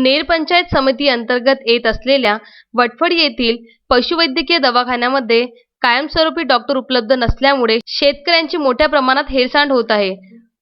नेर पंचायत समिती अंतर्गत येत असलेल्या वटफडी येथील पशुवैद्यकीय दवाखान्यामध्ये कायमस्वरूपी डॉक्टर उपलब्ध नसल्यामुळे शेतकऱ्यांची मोठ्या प्रमाणात हेळसांड होत आहे.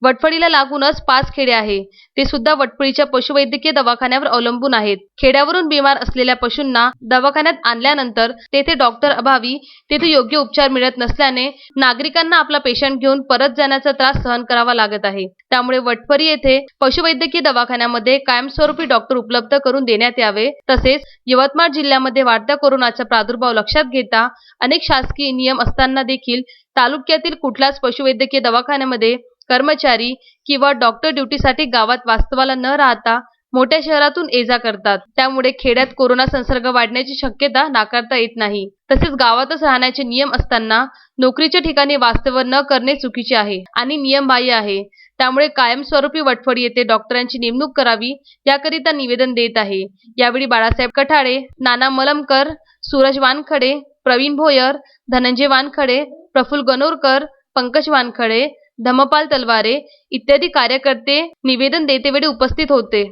वटफडीला लागूनच 5 खेडे आहे, ते सुद्धा वटफडीच्या पशुवैद्यकीय दवाखान्यावर अवलंबून आहेत. खेड्यावरून बिमार असलेल्या पशूंना दवाखान्यात आणल्यानंतर तेथे डॉक्टर अभावी तेथे योग्य उपचार मिळत नसल्याने नागरिकांना आपला पेशंट घेऊन परत जाण्याचा त्रास सहन करावा लागत आहे. त्यामुळे वटफडी येथे पशुवैद्यकीय दवाखान्यामध्ये कायमस्वरूपी डॉक्टर उपलब्ध करून देण्यात यावे. तसेच यवतमाळ जिल्ह्यामध्ये वाढत्या कोरोनाचा प्रादुर्भाव लक्षात घेता अनेक शासकीय नियम असताना देखील तालुक्यातील कुठल्याच पशुवैद्यकीय दवाखान्यामध्ये कर्मचारी किंवा डॉक्टर ड्युटीसाठी गावात वास्तवाला न राहता मोठ्या शहरातून ये-जा करतात. त्यामुळे खेड्यात कोरोना संसर्ग वाढण्याची शक्यता नाकारता येत नाही. तसेच गावातच राहण्याचे नियम असताना नोकरीच्या ठिकाणी वास्तव्य न करणे चुकीचे आहे आणि नियमबाह्य आहे. त्यामुळे कायमस्वरूपी वटफडी येथे डॉक्टरांची नेमणूक करावी याकरिता निवेदन देत आहे. यावेळी बाळासाहेब कठाळे, नाना मलमकर, सूरज वानखडे, प्रवीण भोयर, धनंजय वानखडे, प्रफुल्ल गणोरकर, पंकज वानखडे, धम्मपाल तलवारे इत्यादी कार्यकर्ते निवेदन देतेवेळी उपस्थित होते.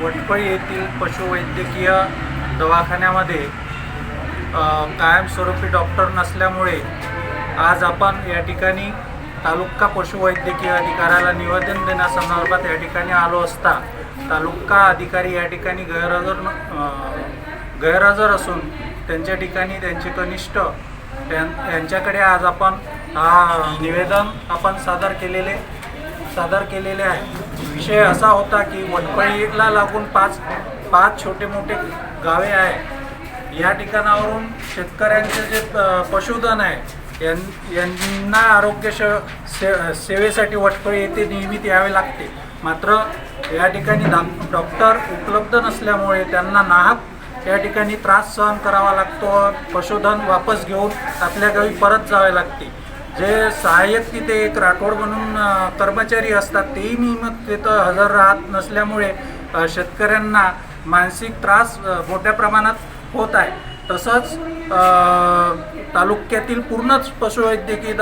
वटफडी येथील पशुवैद्यकीय दवाखान्यामध्ये कायमस्वरूपी डॉक्टर नसल्यामुळे आज आपण या ठिकाणी तालुका पशुवैद्यकीय अधिकाऱ्याला निवेदन देण्यासंदर्भात या ठिकाणी आलो असता तालुका अधिकारी या ठिकाणी गैरहजर असून त्यांच्या ठिकाणी त्यांचे कनिष्ठ यांच्याकडे आज आपण निवेदन आपण सादर केलेले आहे. विषय असा होता की वटफडीला लागून पाच छोटे मोठे गावे आहे. या ठिकाणावरून शेतकऱ्यांचे जे पशुधन आहे यांना आरोग्य सेवेसाठी वटफडी येथे नियमित यावे लागते. मात्र या ठिकाणी डॉक्टर उपलब्ध नसल्यामुळे त्यांना नाहक या ठिकाणी त्रास सहन करावा लागतो. पशुधन वापस घेऊन आपल्या गावी परत जावे लागते. जे सहाय्यक तिथे एक राठोड म्हणून कर्मचारी असतात तेही नियमित तिथं हजर राहत नसल्यामुळे शेतकऱ्यांना मानसिक त्रास मोठ्या प्रमाणात होत आहे. तसंच तालुक्यातील पूर्णच पशुवैद्यकीय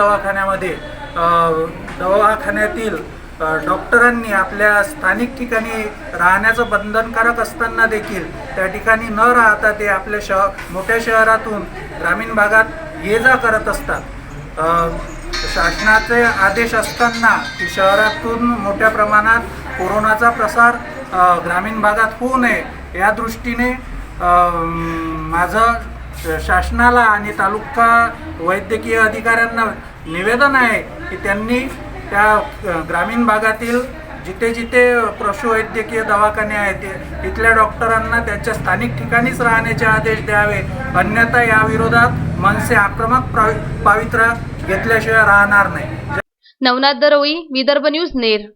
दवाखान्यातील डॉक्टरांनी आपल्या स्थानिक ठिकाणी राहण्याचं बंधनकारक असताना देखील त्या ठिकाणी न राहता ते आपल्या मोठ्या शहरातून ग्रामीण भागात ये-जा करत असतात. शासनाचे आदेश असताना की शहरातून मोठ्या प्रमाणात कोरोनाचा प्रसार ग्रामीण भागात होऊ नये या दृष्टीने माझं शासनाला आणि तालुका वैद्यकीय अधिकाऱ्यांना निवेदन आहे की त्यांनी त्या ग्रामीण भागातील जिथे पशुवैद्यकीय दवाखाने आहेत तिथल्या डॉक्टरांना त्यांच्या स्थानिक ठिकाणीच राहण्याचे आदेश द्यावे. अन्यथा या विरोधात मनसे आक्रमक पवित्रा घेतल्याशिवाय राहणार नाही. नवनाथ दरोई, विदर्भ न्यूज, नेर.